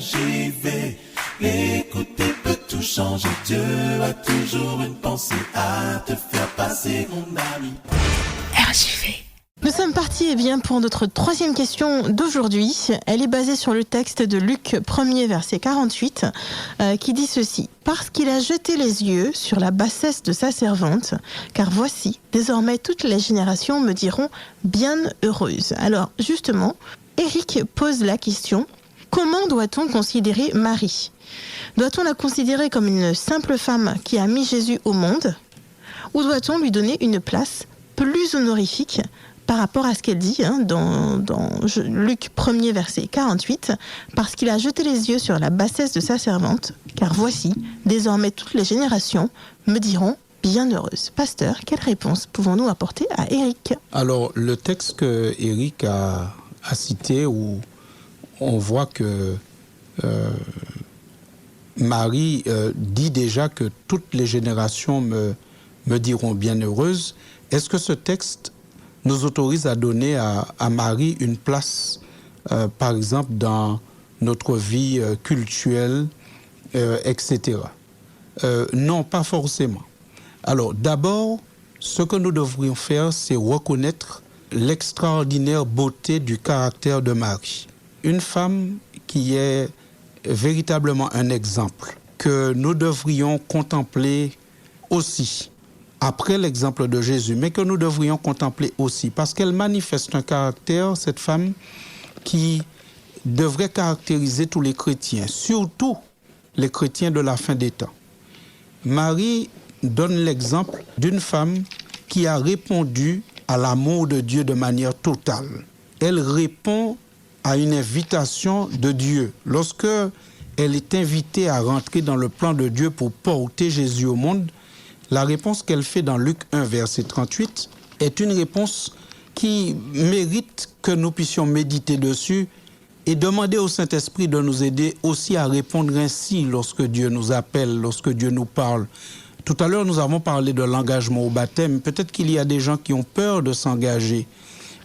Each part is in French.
RJV. L'écouter peut tout changer. Dieu a toujours une pensée à te faire passer, mon ami. RJV. Nous sommes partis pour notre troisième question d'aujourd'hui. Elle est basée sur le texte de Luc 1er, verset 48, qui dit ceci. « Parce qu'il a jeté les yeux sur la bassesse de sa servante, car voici, désormais toutes les générations me diront bienheureuse. » Alors justement, Eric pose la question, comment doit-on considérer Marie ? Doit-on la considérer comme une simple femme qui a mis Jésus au monde ? Ou doit-on lui donner une place plus honorifique par rapport à ce qu'elle dit dans Luc 1er, verset 48, « Parce qu'il a jeté les yeux sur la bassesse de sa servante, car voici, désormais toutes les générations me diront bienheureuse. » Pasteur, quelle réponse pouvons-nous apporter à Eric ? Alors, le texte que Eric a cité, où on voit que Marie dit déjà que toutes les générations me diront bienheureuse, est-ce que ce texte nous autorise à donner à Marie une place, par exemple, dans notre vie cultuelle, etc. Non, pas forcément. Alors, d'abord, ce que nous devrions faire, c'est reconnaître l'extraordinaire beauté du caractère de Marie. Une femme qui est véritablement un exemple, que nous devrions contempler aussi, après l'exemple de Jésus, mais que nous devrions contempler aussi, parce qu'elle manifeste un caractère, cette femme, qui devrait caractériser tous les chrétiens, surtout les chrétiens de la fin des temps. Marie donne l'exemple d'une femme qui a répondu à l'amour de Dieu de manière totale. Elle répond à une invitation de Dieu. Lorsque elle est invitée à rentrer dans le plan de Dieu pour porter Jésus au monde, la réponse qu'elle fait dans Luc 1, verset 38, est une réponse qui mérite que nous puissions méditer dessus et demander au Saint-Esprit de nous aider aussi à répondre ainsi lorsque Dieu nous appelle, lorsque Dieu nous parle. Tout à l'heure, nous avons parlé de l'engagement au baptême. Peut-être qu'il y a des gens qui ont peur de s'engager.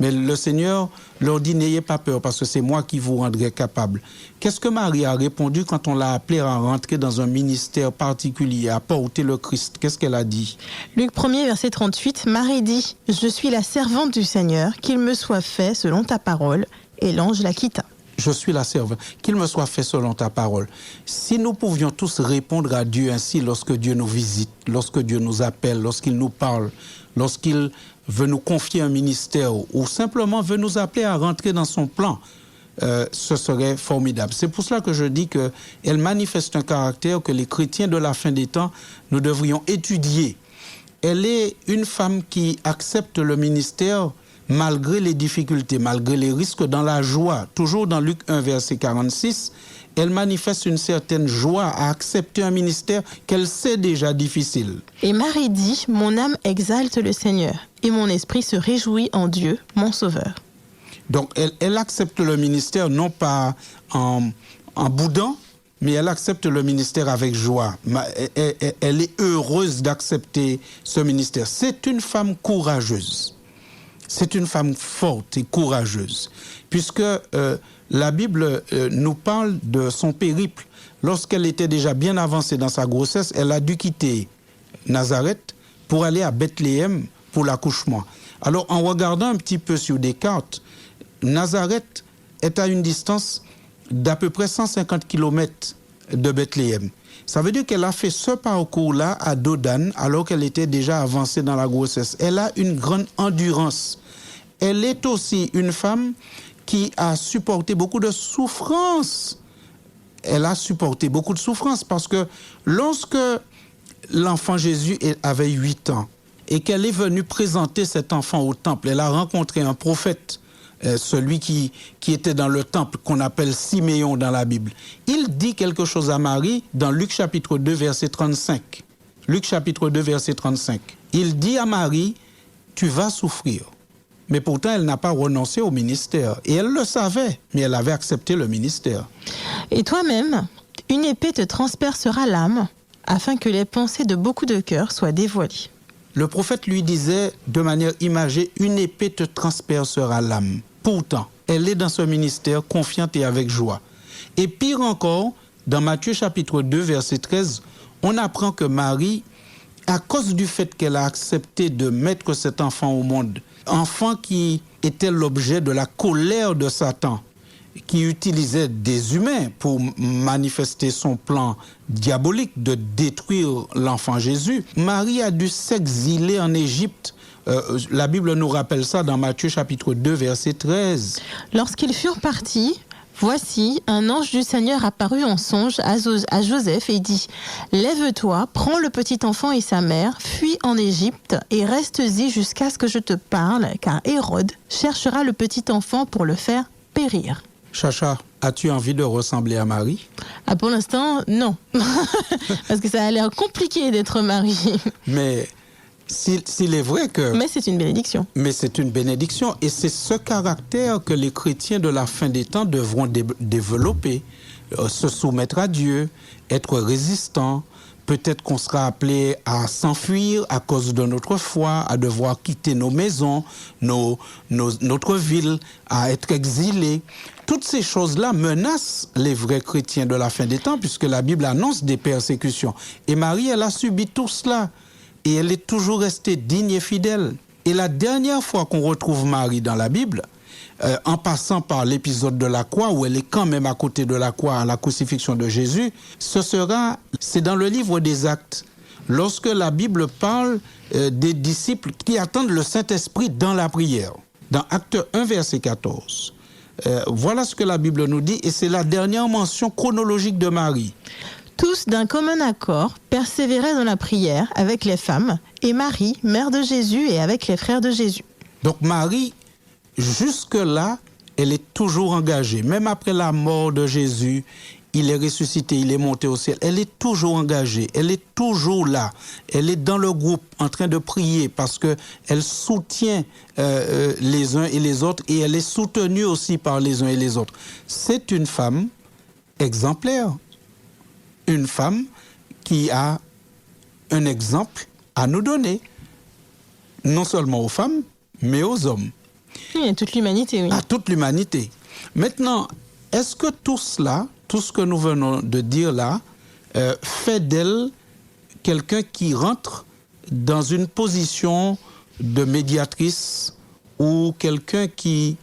Mais le Seigneur leur dit, n'ayez pas peur parce que c'est moi qui vous rendrai capable. Qu'est-ce que Marie a répondu quand on l'a appelée à rentrer dans un ministère particulier, à porter le Christ? Qu'est-ce qu'elle a dit? Luc 1er, verset 38, Marie dit, « Je suis la servante du Seigneur, qu'il me soit fait selon ta parole. » Et l'ange la quitta. Je suis la servante, qu'il me soit fait selon ta parole. Si nous pouvions tous répondre à Dieu ainsi lorsque Dieu nous visite, lorsque Dieu nous appelle, lorsqu'il nous parle, lorsqu'il veut nous confier un ministère ou simplement veut nous appeler à rentrer dans son plan, ce serait formidable. C'est pour cela que je dis qu'elle manifeste un caractère que les chrétiens de la fin des temps, nous devrions étudier. Elle est une femme qui accepte le ministère malgré les difficultés, malgré les risques, dans la joie. Toujours dans Luc 1, verset 46, elle manifeste une certaine joie à accepter un ministère qu'elle sait déjà difficile. Et Marie dit, « Mon âme exalte le Seigneur, et mon esprit se réjouit en Dieu, mon Sauveur. » Donc, elle accepte le ministère non pas en boudant, mais elle accepte le ministère avec joie. Elle est heureuse d'accepter ce ministère. C'est une femme courageuse. C'est une femme forte et courageuse, puisque la Bible nous parle de son périple. Lorsqu'elle était déjà bien avancée dans sa grossesse, elle a dû quitter Nazareth pour aller à Bethléem pour l'accouchement. Alors, en regardant un petit peu sur des cartes, Nazareth est à une distance d'à peu près 150 km de Bethléem. Ça veut dire qu'elle a fait ce parcours-là à dos d'âne alors qu'elle était déjà avancée dans la grossesse. Elle a une grande endurance. Elle est aussi une femme qui a supporté beaucoup de souffrances. Elle a supporté beaucoup de souffrances parce que lorsque l'enfant Jésus avait 8 ans et qu'elle est venue présenter cet enfant au temple, elle a rencontré un prophète, celui qui était dans le temple, qu'on appelle Siméon dans la Bible. Il dit quelque chose à Marie dans Luc chapitre 2, verset 35. Luc chapitre 2, verset 35. Il dit à Marie, tu vas souffrir. Mais pourtant, elle n'a pas renoncé au ministère. Et elle le savait, mais elle avait accepté le ministère. Et toi-même, une épée te transpercera l'âme, afin que les pensées de beaucoup de cœurs soient dévoilées. Le prophète lui disait de manière imagée, une épée te transpercera l'âme. Pourtant, elle est dans ce ministère confiante et avec joie. Et pire encore, dans Matthieu chapitre 2, verset 13, on apprend que Marie, à cause du fait qu'elle a accepté de mettre cet enfant au monde, enfant qui était l'objet de la colère de Satan, qui utilisait des humains pour manifester son plan diabolique de détruire l'enfant Jésus, Marie a dû s'exiler en Égypte. La Bible nous rappelle ça dans Matthieu chapitre 2, verset 13. Lorsqu'ils furent partis, voici, un ange du Seigneur apparut en songe à Joseph et dit « Lève-toi, prends le petit enfant et sa mère, fuis en Égypte et reste-y jusqu'à ce que je te parle, car Hérode cherchera le petit enfant pour le faire périr. » Chacha, as-tu envie de ressembler à Marie? Ah, pour l'instant, non. Parce que ça a l'air compliqué d'être Marie. Mais s'il est vrai que... Mais c'est une bénédiction. Mais c'est une bénédiction. Et c'est ce caractère que les chrétiens de la fin des temps devront développer. Se soumettre à Dieu, être résistants. Peut-être qu'on sera appelé à s'enfuir à cause de notre foi, à devoir quitter nos maisons, notre ville, à être exilés. Toutes ces choses-là menacent les vrais chrétiens de la fin des temps, puisque la Bible annonce des persécutions. Et Marie, elle a subi tout cela. Et elle est toujours restée digne et fidèle. Et la dernière fois qu'on retrouve Marie dans la Bible, en passant par l'épisode de la croix, où elle est quand même à côté de la croix à la crucifixion de Jésus, c'est dans le livre des Actes, lorsque la Bible parle des disciples qui attendent le Saint-Esprit dans la prière. Dans Acte 1, verset 14. Voilà ce que la Bible nous dit, et c'est la dernière mention chronologique de Marie. Tous d'un commun accord persévéraient dans la prière avec les femmes, et Marie, mère de Jésus, et avec les frères de Jésus. Donc Marie, jusque-là, elle est toujours engagée. Même après la mort de Jésus, il est ressuscité, il est monté au ciel. Elle est toujours engagée, elle est toujours là. Elle est dans le groupe en train de prier parce qu'elle soutient les uns et les autres et elle est soutenue aussi par les uns et les autres. C'est une femme exemplaire. Une femme qui a un exemple à nous donner, non seulement aux femmes, mais aux hommes. Oui, à toute l'humanité, oui. À toute l'humanité. Maintenant, est-ce que tout cela, tout ce que nous venons de dire là, fait d'elle quelqu'un qui rentre dans une position de médiatrice ou quelqu'un qui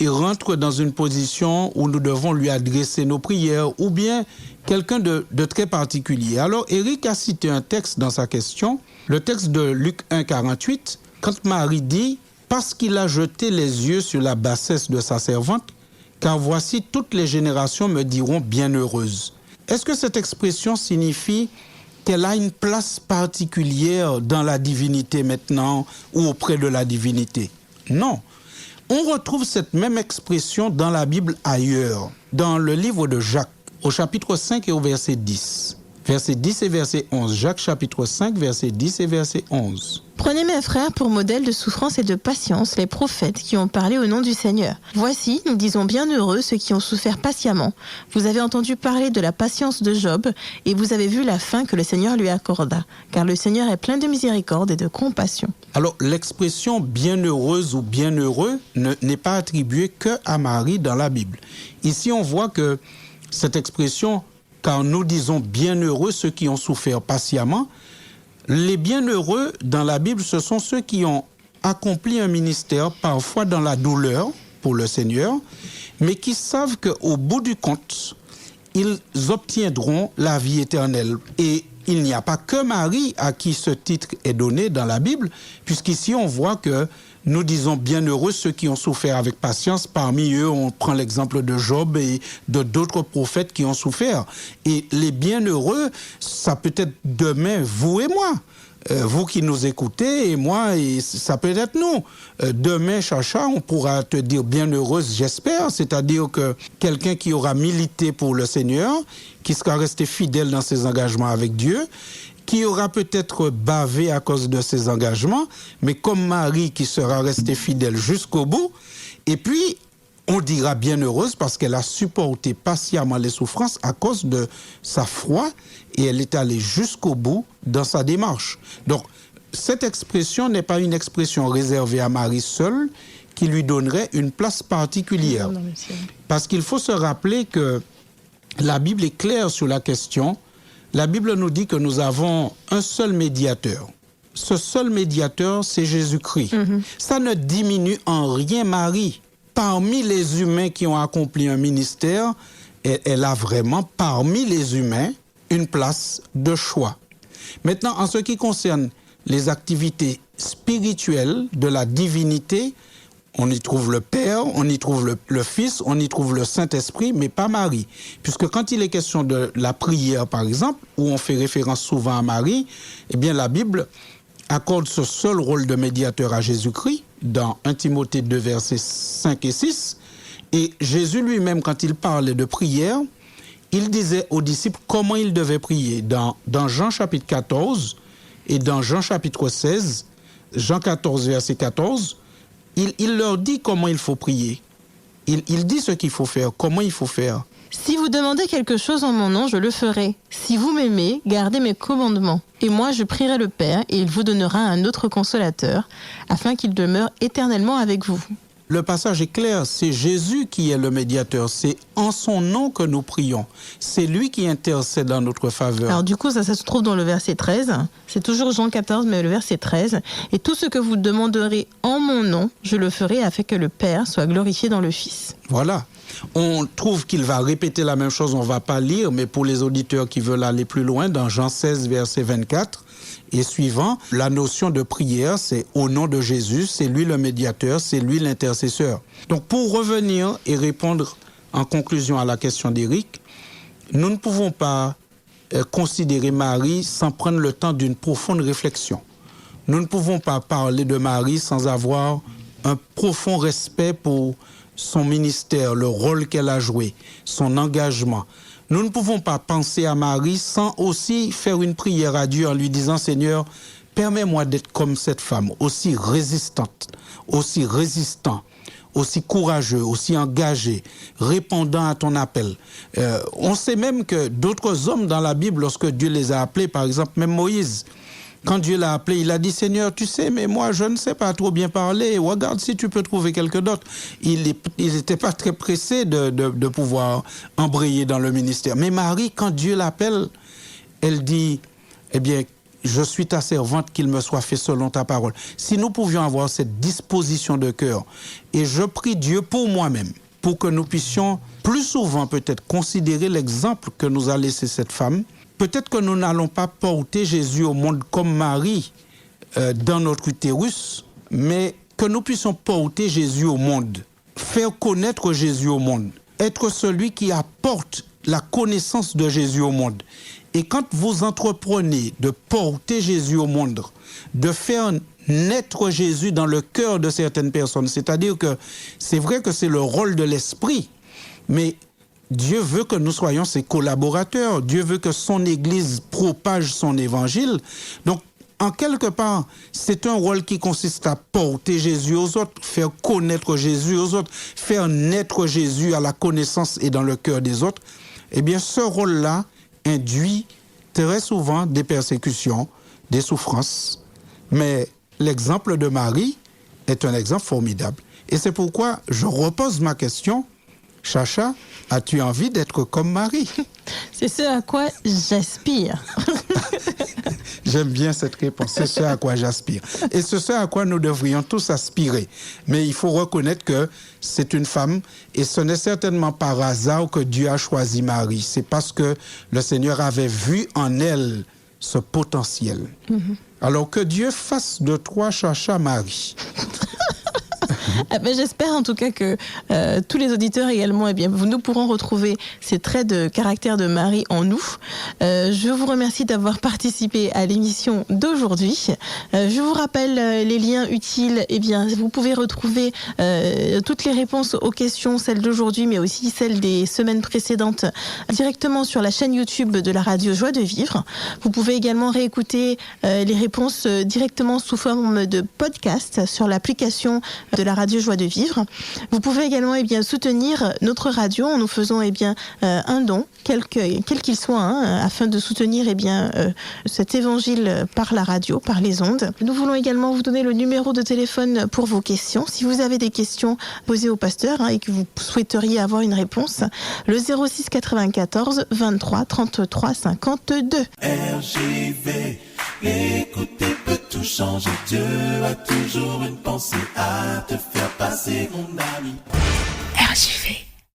rentre dans une position où nous devons lui adresser nos prières ou bien quelqu'un de très particulier? Alors, Éric a cité un texte dans sa question, le texte de Luc 1, 48, quand Marie dit « Parce qu'il a jeté les yeux sur la bassesse de sa servante, car voici toutes les générations me diront bienheureuse. » Est-ce que cette expression signifie qu'elle a une place particulière dans la divinité maintenant ou auprès de la divinité? Non. On retrouve cette même expression dans la Bible ailleurs, dans le livre de Jacques, au chapitre 5 et au verset 10. Verset 10 et verset 11. Jacques chapitre 5, verset 10 et verset 11. Prenez mes frères pour modèle de souffrance et de patience les prophètes qui ont parlé au nom du Seigneur. Voici, nous disons bienheureux ceux qui ont souffert patiemment. Vous avez entendu parler de la patience de Job et vous avez vu la fin que le Seigneur lui accorda. Car le Seigneur est plein de miséricorde et de compassion. Alors, l'expression bienheureuse ou bienheureux n'est pas attribuée que à Marie dans la Bible. Ici, on voit que cette expression, car nous disons bienheureux ceux qui ont souffert patiemment, les bienheureux dans la Bible, ce sont ceux qui ont accompli un ministère, parfois dans la douleur pour le Seigneur, mais qui savent qu'au bout du compte, ils obtiendront la vie éternelle. Et il n'y a pas que Marie à qui ce titre est donné dans la Bible, puisqu'ici on voit que nous disons bienheureux ceux qui ont souffert avec patience. Parmi eux, on prend l'exemple de Job et de d'autres prophètes qui ont souffert. Et les bienheureux, ça peut être demain vous et moi. Vous qui nous écoutez et moi, et ça peut être nous. Demain, Chacha, on pourra te dire bienheureuse, j'espère. C'est-à-dire que quelqu'un qui aura milité pour le Seigneur, qui sera resté fidèle dans ses engagements avec Dieu, qui aura peut-être bavé à cause de ses engagements, mais comme Marie qui sera restée fidèle jusqu'au bout. Et puis, on dira bienheureuse parce qu'elle a supporté patiemment les souffrances à cause de sa foi et elle est allée jusqu'au bout dans sa démarche. Donc, cette expression n'est pas une expression réservée à Marie seule qui lui donnerait une place particulière. Parce qu'il faut se rappeler que la Bible est claire sur la question. La Bible nous dit que nous avons un seul médiateur. Ce seul médiateur, c'est Jésus-Christ. Ça ne diminue en rien Marie. Parmi les humains qui ont accompli un ministère, elle a vraiment, parmi les humains, une place de choix. Maintenant, en ce qui concerne les activités spirituelles de la divinité, on y trouve le Père, on y trouve le Fils, on y trouve le Saint-Esprit, mais pas Marie. Puisque quand il est question de la prière, par exemple, où on fait référence souvent à Marie, eh bien la Bible accorde ce seul rôle de médiateur à Jésus-Christ, dans 1 Timothée 2, versets 5 et 6. Et Jésus lui-même, quand il parlait de prière, il disait aux disciples comment ils devaient prier. Dans Jean chapitre 14 et dans Jean chapitre 16, Jean 14, verset 14, il leur dit comment il faut prier. Il dit ce qu'il faut faire, comment il faut faire. Si vous demandez quelque chose en mon nom, je le ferai. Si vous m'aimez, gardez mes commandements. Et moi, je prierai le Père, et il vous donnera un autre consolateur, afin qu'il demeure éternellement avec vous. Le passage est clair, c'est Jésus qui est le médiateur. C'est en son nom que nous prions. C'est lui qui intercède en notre faveur. Alors du coup, ça se trouve dans le verset 13. C'est toujours Jean 14, mais le verset 13. Et tout ce que vous demanderez en mon nom, je le ferai afin que le Père soit glorifié dans le Fils. Voilà. On trouve qu'il va répéter la même chose, on ne va pas lire, mais pour les auditeurs qui veulent aller plus loin, dans Jean 16, verset 24, et suivant, la notion de prière, c'est au nom de Jésus, c'est lui le médiateur, c'est lui l'intercesseur. Donc pour revenir et répondre en conclusion à la question d'Éric, nous ne pouvons pas considérer Marie sans prendre le temps d'une profonde réflexion. Nous ne pouvons pas parler de Marie sans avoir un profond respect pour son ministère, le rôle qu'elle a joué, son engagement. Nous ne pouvons pas penser à Marie sans aussi faire une prière à Dieu en lui disant « Seigneur, permets-moi d'être comme cette femme, aussi résistante, aussi résistant, aussi courageux, aussi engagé, répondant à ton appel. » On sait même que d'autres hommes dans la Bible, lorsque Dieu les a appelés, par exemple même Moïse, quand Dieu l'a appelé, il a dit « Seigneur, tu sais, mais moi, je ne sais pas trop bien parler. Regarde si tu peux trouver quelqu'un d'autre. » Il n'était pas très pressé de pouvoir embrayer dans le ministère. Mais Marie, quand Dieu l'appelle, elle dit « Eh bien, je suis ta servante, qu'il me soit fait selon ta parole. » Si nous pouvions avoir cette disposition de cœur, et je prie Dieu pour moi-même, pour que nous puissions plus souvent peut-être considérer l'exemple que nous a laissé cette femme. Peut-être que nous n'allons pas porter Jésus au monde comme Marie dans notre utérus, mais que nous puissions porter Jésus au monde, faire connaître Jésus au monde, être celui qui apporte la connaissance de Jésus au monde. Et quand vous entreprenez de porter Jésus au monde, de faire naître Jésus dans le cœur de certaines personnes, c'est-à-dire que c'est vrai que c'est le rôle de l'esprit, mais Dieu veut que nous soyons ses collaborateurs. Dieu veut que son Église propage son évangile. Donc, en quelque part, c'est un rôle qui consiste à porter Jésus aux autres, faire connaître Jésus aux autres, faire naître Jésus à la connaissance et dans le cœur des autres. Eh bien, ce rôle-là induit très souvent des persécutions, des souffrances. Mais l'exemple de Marie est un exemple formidable. Et c'est pourquoi je repose ma question. Chacha, as-tu envie d'être comme Marie? C'est ce à quoi j'aspire. J'aime bien cette réponse, c'est ce à quoi j'aspire. Et c'est ce à quoi nous devrions tous aspirer. Mais il faut reconnaître que c'est une femme et ce n'est certainement par hasard que Dieu a choisi Marie. C'est parce que le Seigneur avait vu en elle ce potentiel. Alors que Dieu fasse de toi, Chacha, Marie. J'espère en tout cas que tous les auditeurs également, eh bien, nous pourrons retrouver ces traits de caractère de Marie en nous. Je vous remercie d'avoir participé à l'émission d'aujourd'hui. Je vous rappelle les liens utiles. Eh bien, vous pouvez retrouver toutes les réponses aux questions, celles d'aujourd'hui, mais aussi celles des semaines précédentes, directement sur la chaîne YouTube de la radio Joie de Vivre. Vous pouvez également réécouter les réponses directement sous forme de podcast sur l'application de la la radio Joie de Vivre. Vous pouvez également soutenir notre radio en nous faisant un don, quel qu'il soit, afin de soutenir cet évangile par la radio, par les ondes. Nous voulons également vous donner le numéro de téléphone pour vos questions. Si vous avez des questions posées au pasteur et que vous souhaiteriez avoir une réponse, le 06 94 23 33 52. RJV, écouter peut tout changer. Dieu a toujours une pensée à te faire passer, mon ami. RJV.